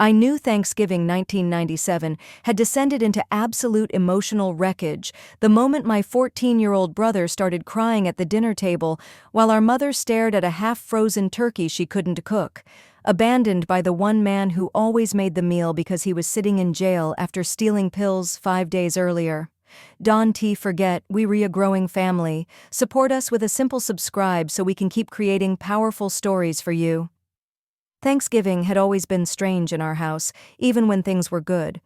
I knew Thanksgiving 1997 had descended into absolute emotional wreckage the moment my 14-year-old brother started crying at the dinner table while our mother stared at a half-frozen turkey she couldn't cook, abandoned by the one man who always made the meal because he was sitting in jail after stealing pills 5 days earlier. Don T. Forget, we a growing family. Support us with a simple subscribe so we can keep creating powerful stories for you. Thanksgiving had always been strange in our house, even when things were good.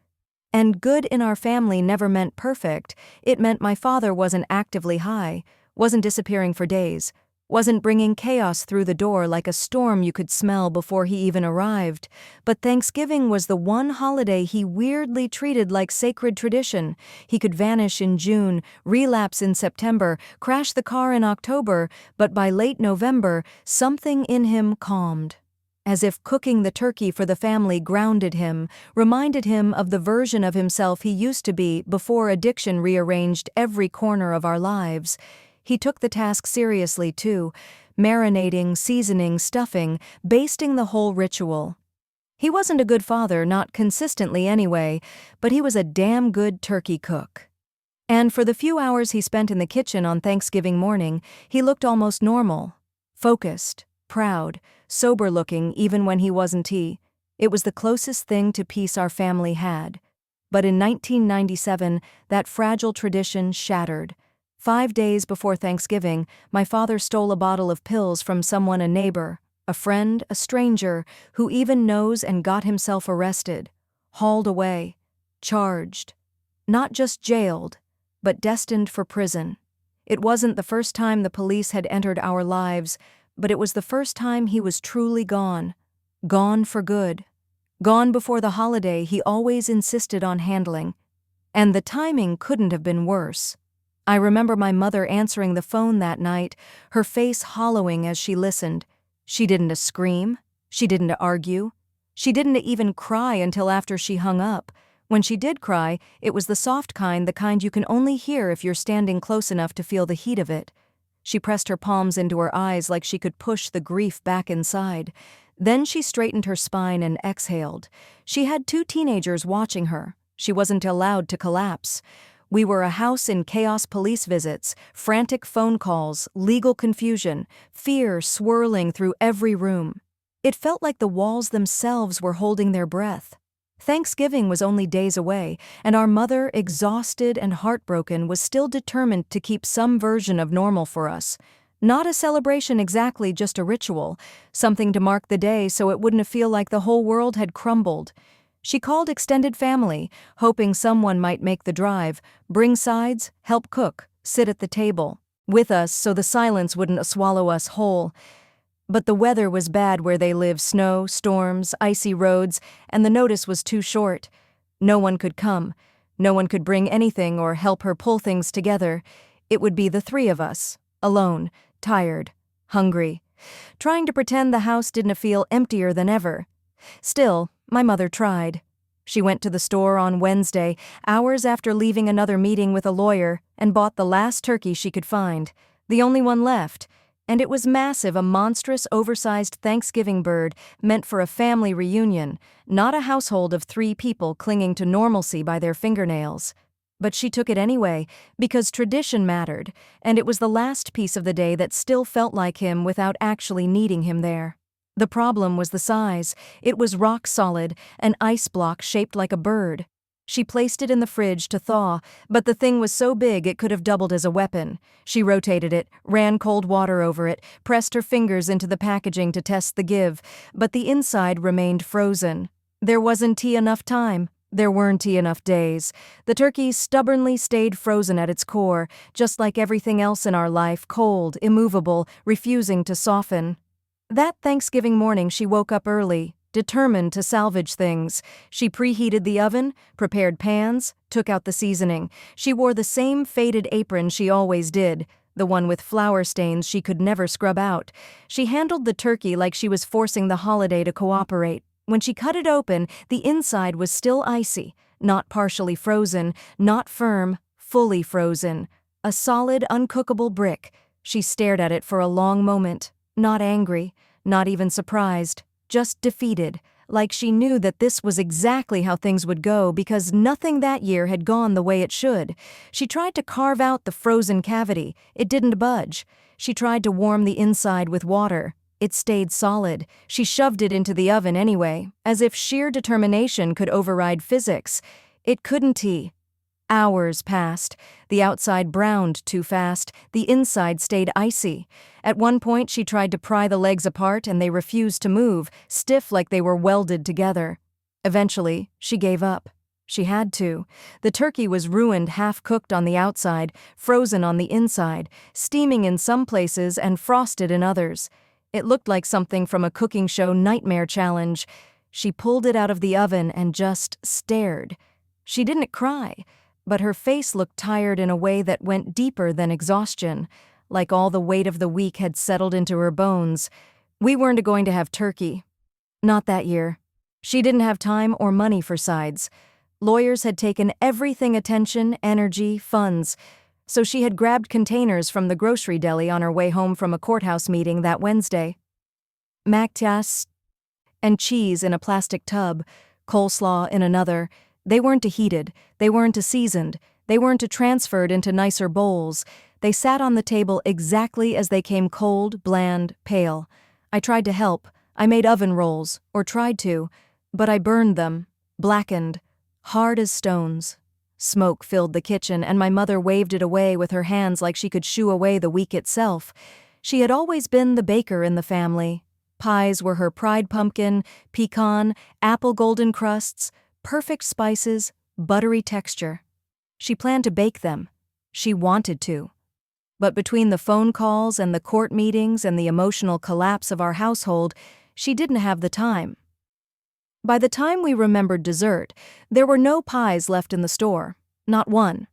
And good in our family never meant perfect. It meant my father wasn't actively high, wasn't disappearing for days, wasn't bringing chaos through the door like a storm you could smell before he even arrived. But Thanksgiving was the one holiday he weirdly treated like sacred tradition. He could vanish in June, relapse in September, crash the car in October, but by late November, something in him calmed. As if cooking the turkey for the family grounded him, reminded him of the version of himself he used to be before addiction rearranged every corner of our lives. He took the task seriously, too, marinating, seasoning, stuffing, basting the whole ritual. He wasn't a good father, not consistently anyway, but he was a damn good turkey cook. And for the few hours he spent in the kitchen on Thanksgiving morning, he looked almost normal, focused, proud, sober-looking even when he wasn't. It was the closest thing to peace our family had. But in 1997, that fragile tradition shattered. 5 days before Thanksgiving, my father stole a bottle of pills from someone, a neighbor, a friend, a stranger, who even knows, and got himself arrested, hauled away, charged. Not just jailed, but destined for prison. It wasn't the first time the police had entered our lives, but it was the first time he was truly gone. Gone for good. Gone before the holiday he always insisted on handling. And the timing couldn't have been worse. I remember my mother answering the phone that night, her face hollowing as she listened. She didn't scream. She didn't argue. She didn't even cry until after she hung up. When she did cry, it was the soft kind, the kind you can only hear if you're standing close enough to feel the heat of it. She pressed her palms into her eyes like she could push the grief back inside. Then she straightened her spine and exhaled. She had 2 teenagers watching her. She wasn't allowed to collapse. We were a house in chaos, police visits, frantic phone calls, legal confusion, fear swirling through every room. It felt like the walls themselves were holding their breath. Thanksgiving was only days away, and our mother, exhausted and heartbroken, was still determined to keep some version of normal for us. Not a celebration exactly, just a ritual, something to mark the day so it wouldn't feel like the whole world had crumbled. She called extended family, hoping someone might make the drive, bring sides, help cook, sit at the table with us so the silence wouldn't swallow us whole. But the weather was bad where they lived, snow, storms, icy roads, and the notice was too short. No one could come. No one could bring anything or help her pull things together. It would be the 3 of us, alone, tired, hungry, trying to pretend the house didn't feel emptier than ever. Still, my mother tried. She went to the store on Wednesday, hours after leaving another meeting with a lawyer, and bought the last turkey she could find, the only one left. And it was massive, a monstrous, oversized Thanksgiving bird meant for a family reunion, not a household of 3 people clinging to normalcy by their fingernails. But she took it anyway, because tradition mattered, and it was the last piece of the day that still felt like him without actually needing him there. The problem was the size. It was rock solid, an ice block shaped like a bird. She placed it in the fridge to thaw, but the thing was so big it could have doubled as a weapon. She rotated it, ran cold water over it, pressed her fingers into the packaging to test the give, but the inside remained frozen. There wasn't enough time. There weren't enough days. The turkey stubbornly stayed frozen at its core, just like everything else in our life, cold, immovable, refusing to soften. That Thanksgiving morning she woke up early, determined to salvage things. She preheated the oven, prepared pans, took out the seasoning. She wore the same faded apron she always did, the one with flour stains she could never scrub out. She handled the turkey like she was forcing the holiday to cooperate. When she cut it open, the inside was still icy, not partially frozen, not firm, fully frozen. A solid, uncookable brick. She stared at it for a long moment, not angry, not even surprised, just defeated, like she knew that this was exactly how things would go because nothing that year had gone the way it should. She tried to carve out the frozen cavity. It didn't budge. She tried to warm the inside with water. It stayed solid. She shoved it into the oven anyway, as if sheer determination could override physics. It couldn't. Hours passed. The outside browned too fast. The inside stayed icy. At one point, she tried to pry the legs apart and they refused to move, stiff like they were welded together. Eventually, she gave up. She had to. The turkey was ruined, half-cooked on the outside, frozen on the inside, steaming in some places and frosted in others. It looked like something from a cooking show nightmare challenge. She pulled it out of the oven and just stared. She didn't cry, but her face looked tired in a way that went deeper than exhaustion, like all the weight of the week had settled into her bones. We weren't going to have turkey. Not that year. She didn't have time or money for sides. Lawyers had taken everything: attention, energy, funds. So she had grabbed containers from the grocery deli on her way home from a courthouse meeting that Wednesday. Macchias and cheese in a plastic tub, coleslaw in another. They weren't heated, they weren't seasoned, they weren't transferred into nicer bowls. They sat on the table exactly as they came, cold, bland, pale. I tried to help. I made oven rolls, or tried to, but I burned them, blackened, hard as stones. Smoke filled the kitchen, and my mother waved it away with her hands like she could shoo away the week itself. She had always been the baker in the family. Pies were her pride: pumpkin, pecan, apple golden crusts, perfect spices, buttery texture. She planned to bake them. She wanted to. But between the phone calls and the court meetings and the emotional collapse of our household, she didn't have the time. By the time we remembered dessert, there were no pies left in the store, not one.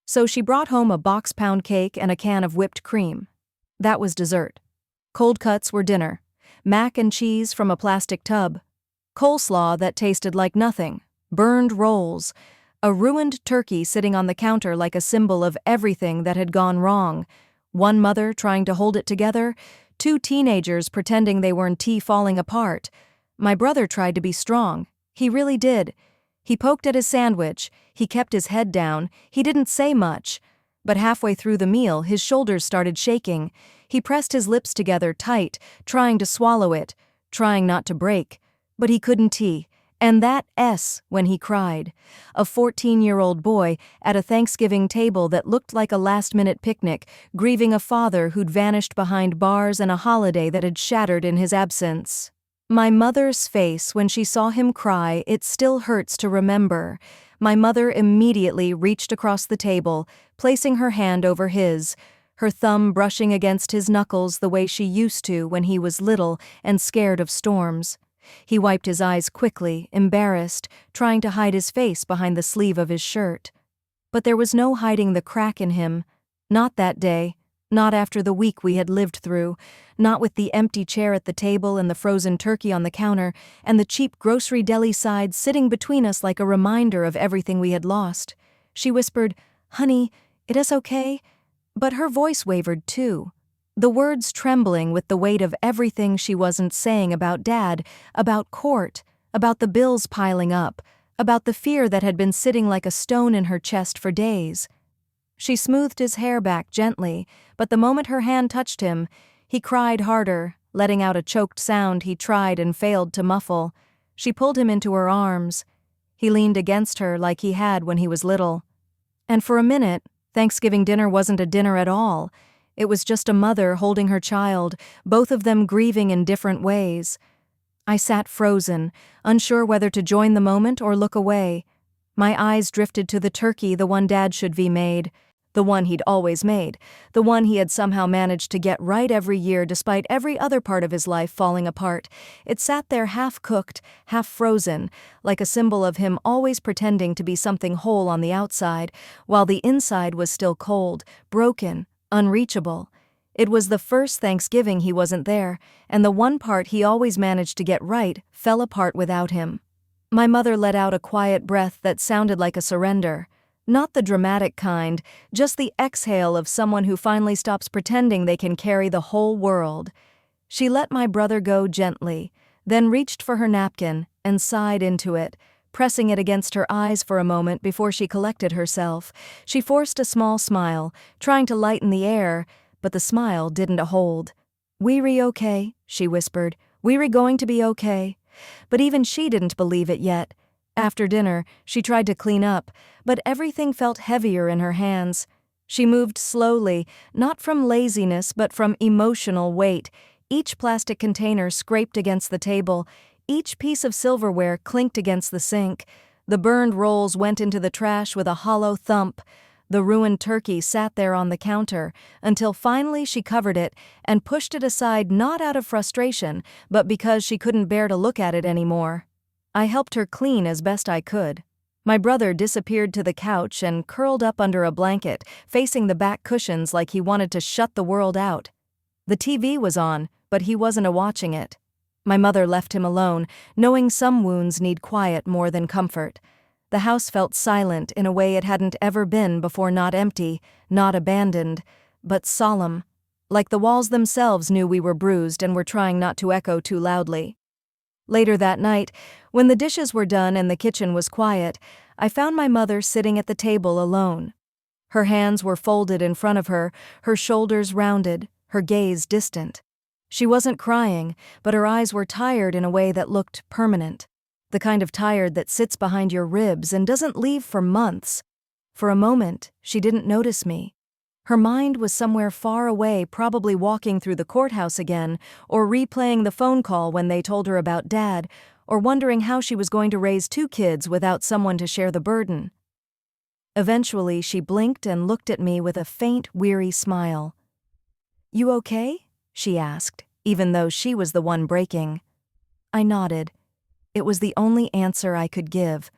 So she brought home a box pound cake and a can of whipped cream. That was dessert. Cold cuts were dinner. Mac and cheese from a plastic tub. Coleslaw that tasted like nothing. Burned rolls. A ruined turkey sitting on the counter like a symbol of everything that had gone wrong. One mother trying to hold it together. Two teenagers pretending they weren't falling apart. My brother tried to be strong. He really did. He poked at his sandwich. He kept his head down. He didn't say much. But halfway through the meal, his shoulders started shaking. He pressed his lips together tight, trying to swallow it, trying not to break. But he couldn't. And that when he cried. A 14-year-old boy at a Thanksgiving table that looked like a last-minute picnic, grieving a father who'd vanished behind bars and a holiday that had shattered in his absence. My mother's face when she saw him cry, it still hurts to remember. My mother immediately reached across the table, placing her hand over his, her thumb brushing against his knuckles the way she used to when he was little and scared of storms. He wiped his eyes quickly, embarrassed, trying to hide his face behind the sleeve of his shirt. But there was no hiding the crack in him. Not that day. Not after the week we had lived through. Not with the empty chair at the table and the frozen turkey on the counter and the cheap grocery deli side sitting between us like a reminder of everything we had lost. She whispered, "Honey, it is okay?" But her voice wavered too. The words trembling with the weight of everything she wasn't saying about Dad, about court, about the bills piling up, about the fear that had been sitting like a stone in her chest for days. She smoothed his hair back gently, but the moment her hand touched him, he cried harder, letting out a choked sound he tried and failed to muffle. She pulled him into her arms. He leaned against her like he had when he was little. And for a minute, Thanksgiving dinner wasn't a dinner at all. It was just a mother holding her child, both of them grieving in different ways. I sat frozen, unsure whether to join the moment or look away. My eyes drifted to the turkey, the one Dad should be made, the one he'd always made, the one he had somehow managed to get right every year despite every other part of his life falling apart. It sat there half-cooked, half-frozen, like a symbol of him always pretending to be something whole on the outside, while the inside was still cold, broken, unreachable. It was the first Thanksgiving he wasn't there, and the one part he always managed to get right fell apart without him. My mother let out a quiet breath that sounded like a surrender. Not the dramatic kind, just the exhale of someone who finally stops pretending they can carry the whole world. She let my brother go gently, then reached for her napkin and sighed into it, pressing it against her eyes for a moment before she collected herself. She forced a small smile, trying to lighten the air, but the smile didn't hold. "We're okay," she whispered. "We're going to be okay." But even she didn't believe it yet. After dinner, she tried to clean up, but everything felt heavier in her hands. She moved slowly, not from laziness but from emotional weight. Each plastic container scraped against the table. Each piece of silverware clinked against the sink. The burned rolls went into the trash with a hollow thump. The ruined turkey sat there on the counter, until finally she covered it and pushed it aside, not out of frustration, but because she couldn't bear to look at it anymore. I helped her clean as best I could. My brother disappeared to the couch and curled up under a blanket, facing the back cushions like he wanted to shut the world out. The TV was on, but he wasn't watching it. My mother left him alone, knowing some wounds need quiet more than comfort. The house felt silent in a way it hadn't ever been before, not empty, not abandoned, but solemn, like the walls themselves knew we were bruised and were trying not to echo too loudly. Later that night, when the dishes were done and the kitchen was quiet, I found my mother sitting at the table alone. Her hands were folded in front of her, her shoulders rounded, her gaze distant. She wasn't crying, but her eyes were tired in a way that looked permanent. The kind of tired that sits behind your ribs and doesn't leave for months. For a moment, she didn't notice me. Her mind was somewhere far away, probably walking through the courthouse again, or replaying the phone call when they told her about Dad, or wondering how she was going to raise 2 kids without someone to share the burden. Eventually, she blinked and looked at me with a faint, weary smile. "You okay?" she asked, even though she was the one breaking. I nodded. It was the only answer I could give.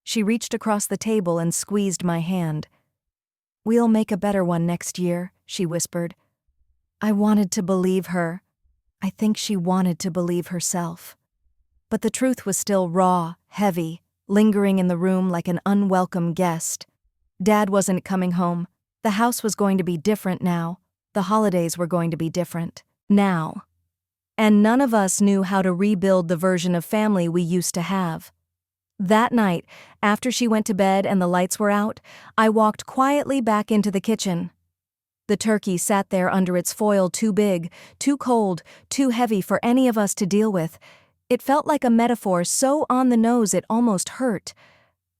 She reached across the table and squeezed my hand. "We'll make a better one next year," she whispered. I wanted to believe her. I think she wanted to believe herself. But the truth was still raw, heavy, lingering in the room like an unwelcome guest. Dad wasn't coming home. The house was going to be different now. The holidays were going to be different. Now. And none of us knew how to rebuild the version of family we used to have. That night, after she went to bed and the lights were out, I walked quietly back into the kitchen. The turkey sat there under its foil, too big, too cold, too heavy for any of us to deal with. It felt like a metaphor so on the nose it almost hurt.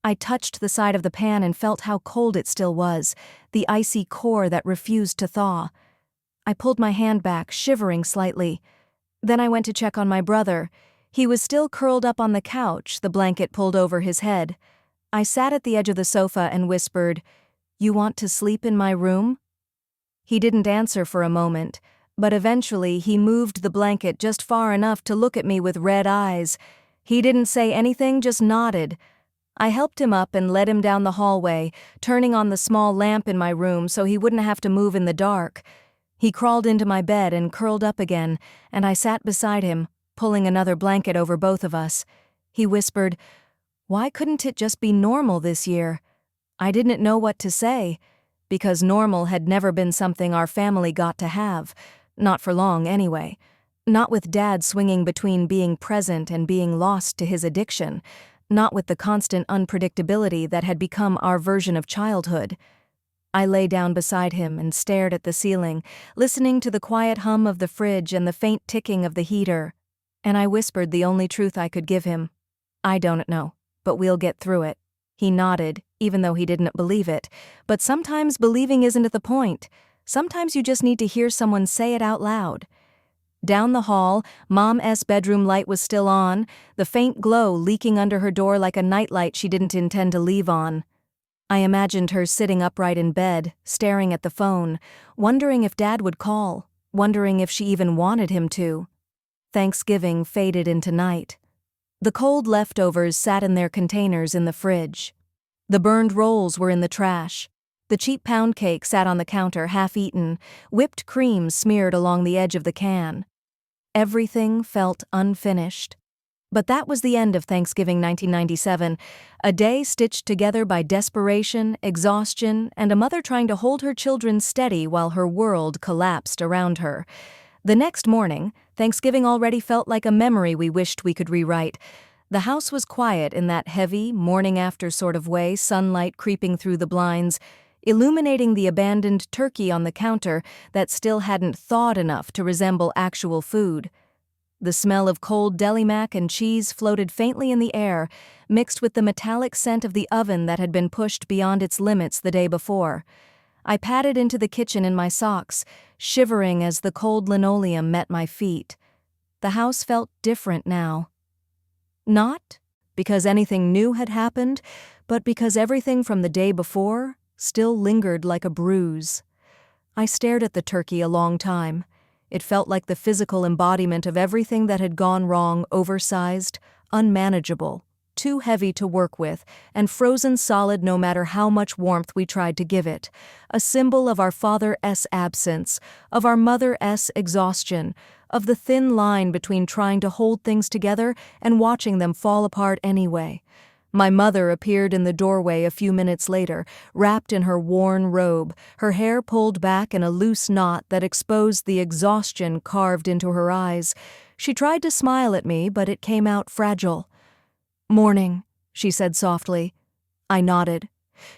I touched the side of the pan and felt how cold it still was, the icy core that refused to thaw. I pulled my hand back, shivering slightly. Then I went to check on my brother. He was still curled up on the couch, the blanket pulled over his head. I sat at the edge of the sofa and whispered, "You want to sleep in my room?" He didn't answer for a moment, but eventually he moved the blanket just far enough to look at me with red eyes. He didn't say anything, just nodded. I helped him up and led him down the hallway, turning on the small lamp in my room so he wouldn't have to move in the dark. He crawled into my bed and curled up again, and I sat beside him, pulling another blanket over both of us. He whispered, "Why couldn't it just be normal this year?" I didn't know what to say, because normal had never been something our family got to have. Not for long, anyway. Not with Dad swinging between being present and being lost to his addiction. Not with the constant unpredictability that had become our version of childhood. I lay down beside him and stared at the ceiling, listening to the quiet hum of the fridge and the faint ticking of the heater. And I whispered the only truth I could give him. "I don't know, but we'll get through it." He nodded, even though he didn't believe it. But sometimes believing isn't the point. Sometimes you just need to hear someone say it out loud. Down the hall, Mom's bedroom light was still on, the faint glow leaking under her door like a nightlight she didn't intend to leave on. I imagined her sitting upright in bed, staring at the phone, wondering if Dad would call, wondering if she even wanted him to. Thanksgiving faded into night. The cold leftovers sat in their containers in the fridge. The burned rolls were in the trash. The cheap pound cake sat on the counter half-eaten, whipped cream smeared along the edge of the can. Everything felt unfinished. But that was the end of Thanksgiving 1997, a day stitched together by desperation, exhaustion, and a mother trying to hold her children steady while her world collapsed around her. The next morning, Thanksgiving already felt like a memory we wished we could rewrite. The house was quiet in that heavy, morning-after sort of way, sunlight creeping through the blinds, illuminating the abandoned turkey on the counter that still hadn't thawed enough to resemble actual food. The smell of cold deli mac and cheese floated faintly in the air, mixed with the metallic scent of the oven that had been pushed beyond its limits the day before. I padded into the kitchen in my socks, shivering as the cold linoleum met my feet. The house felt different now. Not because anything new had happened, but because everything from the day before still lingered like a bruise. I stared at the turkey a long time. It felt like the physical embodiment of everything that had gone wrong, oversized, unmanageable, too heavy to work with, and frozen solid no matter how much warmth we tried to give it. A symbol of our father's absence, of our mother's exhaustion, of the thin line between trying to hold things together and watching them fall apart anyway. My mother appeared in the doorway a few minutes later, wrapped in her worn robe, her hair pulled back in a loose knot that exposed the exhaustion carved into her eyes. She tried to smile at me, but it came out fragile. "Morning," she said softly. I nodded.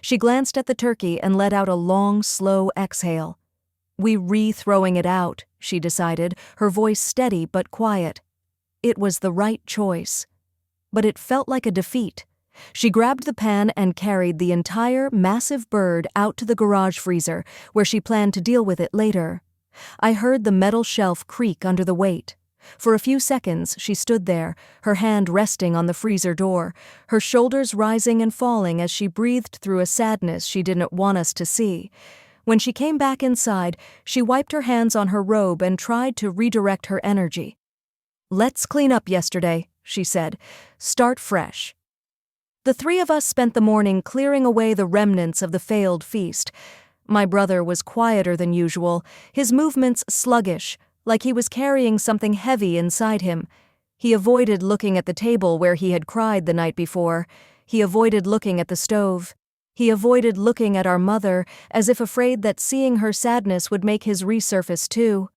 She glanced at the turkey and let out a long, slow exhale. "We re-throwing it out," she decided, her voice steady but quiet. It was the right choice. But it felt like a defeat. She grabbed the pan and carried the entire massive bird out to the garage freezer, where she planned to deal with it later. I heard the metal shelf creak under the weight. For a few seconds, she stood there, her hand resting on the freezer door, her shoulders rising and falling as she breathed through a sadness she didn't want us to see. When she came back inside, she wiped her hands on her robe and tried to redirect her energy. "Let's clean up yesterday," she said. "Start fresh." The three of us spent the morning clearing away the remnants of the failed feast. My brother was quieter than usual, his movements sluggish, like he was carrying something heavy inside him. He avoided looking at the table where he had cried the night before. He avoided looking at the stove. He avoided looking at our mother, as if afraid that seeing her sadness would make his resurface too.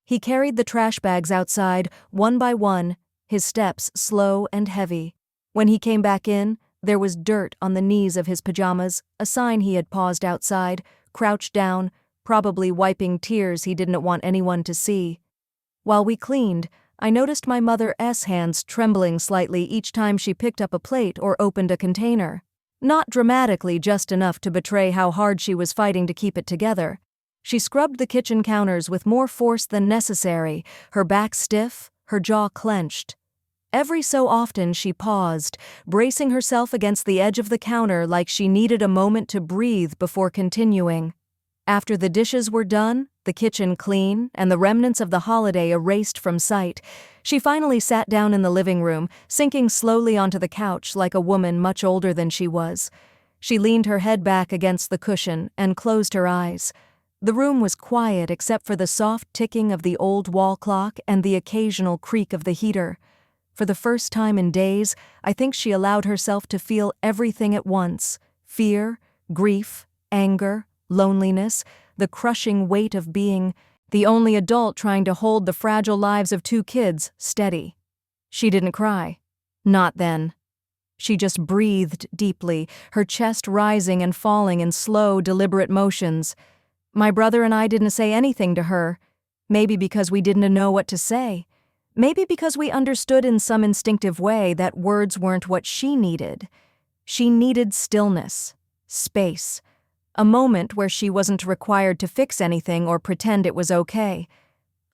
He carried the trash bags outside, one by one, his steps slow and heavy. When he came back in, there was dirt on the knees of his pajamas, a sign he had paused outside, crouched down, probably wiping tears he didn't want anyone to see. While we cleaned, I noticed my mother's hands trembling slightly each time she picked up a plate or opened a container. Not dramatically, just enough to betray how hard she was fighting to keep it together. She scrubbed the kitchen counters with more force than necessary, her back stiff, her jaw clenched. Every so often she paused, bracing herself against the edge of the counter like she needed a moment to breathe before continuing. After the dishes were done, the kitchen clean, and the remnants of the holiday erased from sight, she finally sat down in the living room, sinking slowly onto the couch like a woman much older than she was. She leaned her head back against the cushion and closed her eyes. The room was quiet except for the soft ticking of the old wall clock and the occasional creak of the heater. For the first time in days, I think she allowed herself to feel everything at once: fear, grief, anger, loneliness, the crushing weight of being the only adult trying to hold the fragile lives of two kids steady. She didn't cry. Not then. She just breathed deeply, her chest rising and falling in slow, deliberate motions. My brother and I didn't say anything to her, maybe because we didn't know what to say. Maybe because we understood in some instinctive way that words weren't what she needed. She needed stillness, space, a moment where she wasn't required to fix anything or pretend it was okay.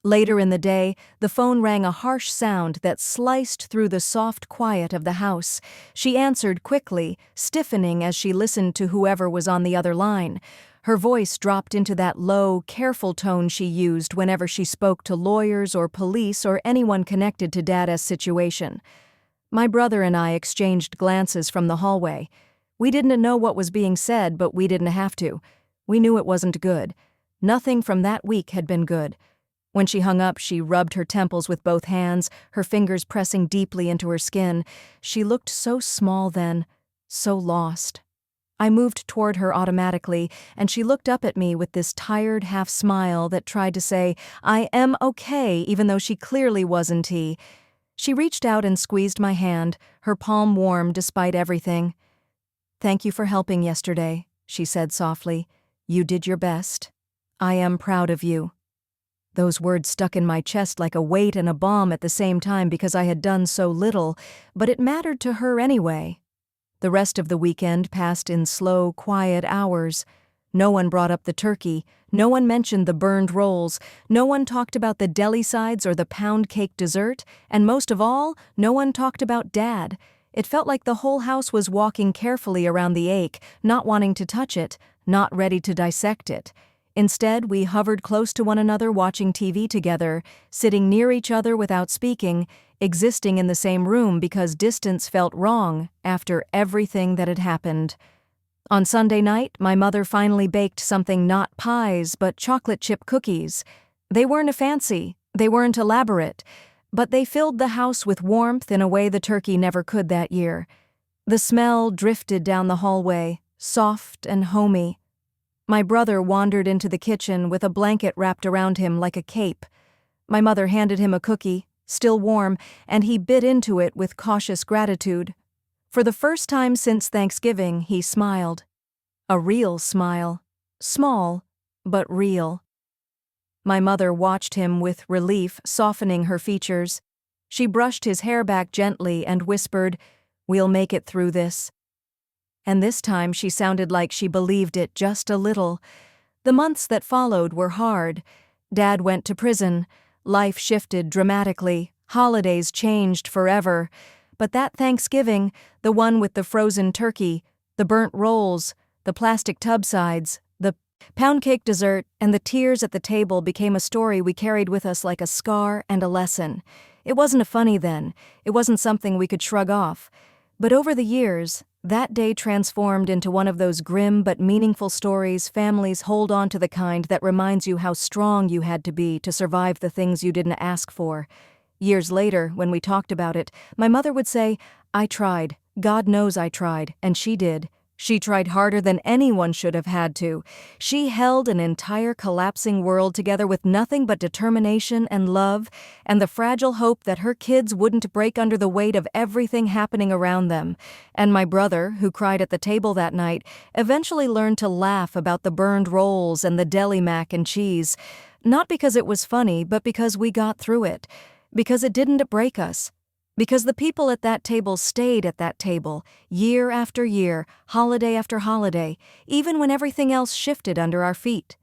Later in the day, the phone rang a harsh sound that sliced through the soft quiet of the house. She answered quickly, stiffening as she listened to whoever was on the other line. Her voice dropped into that low, careful tone she used whenever she spoke to lawyers or police or anyone connected to Dada's situation. My brother and I exchanged glances from the hallway. We didn't know what was being said, but we didn't have to. We knew it wasn't good. Nothing from that week had been good. When she hung up, she rubbed her temples with both hands, her fingers pressing deeply into her skin. She looked so small then, so lost. I moved toward her automatically, and she looked up at me with this tired half-smile that tried to say, "I am okay," even though she clearly wasn't. She reached out and squeezed my hand, her palm warm despite everything. "Thank you for helping yesterday," she said softly. "You did your best. I am proud of you." Those words stuck in my chest like a weight and a bomb at the same time because I had done so little, but it mattered to her anyway. The rest of the weekend passed in slow, quiet hours. No one brought up the turkey, no one mentioned the burned rolls, no one talked about the deli sides or the pound cake dessert, and most of all, no one talked about Dad. It felt like the whole house was walking carefully around the ache, not wanting to touch it, not ready to dissect it. Instead, we hovered close to one another watching TV together, sitting near each other without speaking, existing in the same room because distance felt wrong after everything that had happened. On Sunday night, my mother finally baked something not pies but chocolate chip cookies. They weren't fancy, they weren't elaborate, but they filled the house with warmth in a way the turkey never could that year. The smell drifted down the hallway, soft and homey. My brother wandered into the kitchen with a blanket wrapped around him like a cape. My mother handed him a cookie, still warm, and he bit into it with cautious gratitude. For the first time since Thanksgiving, he smiled. A real smile. Small, but real. My mother watched him with relief, softening her features. She brushed his hair back gently and whispered, "We'll make it through this." And this time she sounded like she believed it just a little. The months that followed were hard. Dad went to prison. Life shifted dramatically. Holidays changed forever. But that Thanksgiving, the one with the frozen turkey, the burnt rolls, the plastic tub sides, the pound cake dessert, and the tears at the table became a story we carried with us like a scar and a lesson. It wasn't a funny then. It wasn't something we could shrug off. But over the years, that day transformed into one of those grim but meaningful stories families hold on to, the kind that reminds you how strong you had to be to survive the things you didn't ask for. Years later, when we talked about it, my mother would say, "I tried. God knows I tried, and she did. She tried harder than anyone should have had to. She held an entire collapsing world together with nothing but determination and love, and the fragile hope that her kids wouldn't break under the weight of everything happening around them." And my brother, who cried at the table that night, eventually learned to laugh about the burned rolls and the deli mac and cheese. Not because it was funny, but because we got through it. Because it didn't break us. Because the people at that table stayed at that table, year after year, holiday after holiday, even when everything else shifted under our feet.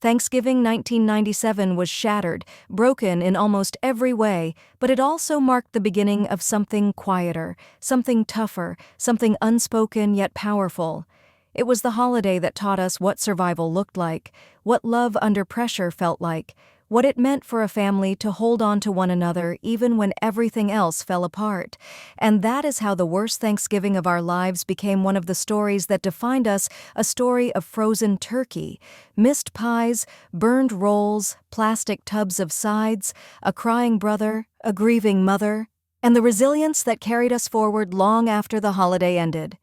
Thanksgiving 1997 was shattered, broken in almost every way, but it also marked the beginning of something quieter, something tougher, something unspoken yet powerful. It was the holiday that taught us what survival looked like, what love under pressure felt like, what it meant for a family to hold on to one another even when everything else fell apart. And that is how the worst Thanksgiving of our lives became one of the stories that defined us, a story of frozen turkey, missed pies, burned rolls, plastic tubs of sides, a crying brother, a grieving mother, and the resilience that carried us forward long after the holiday ended.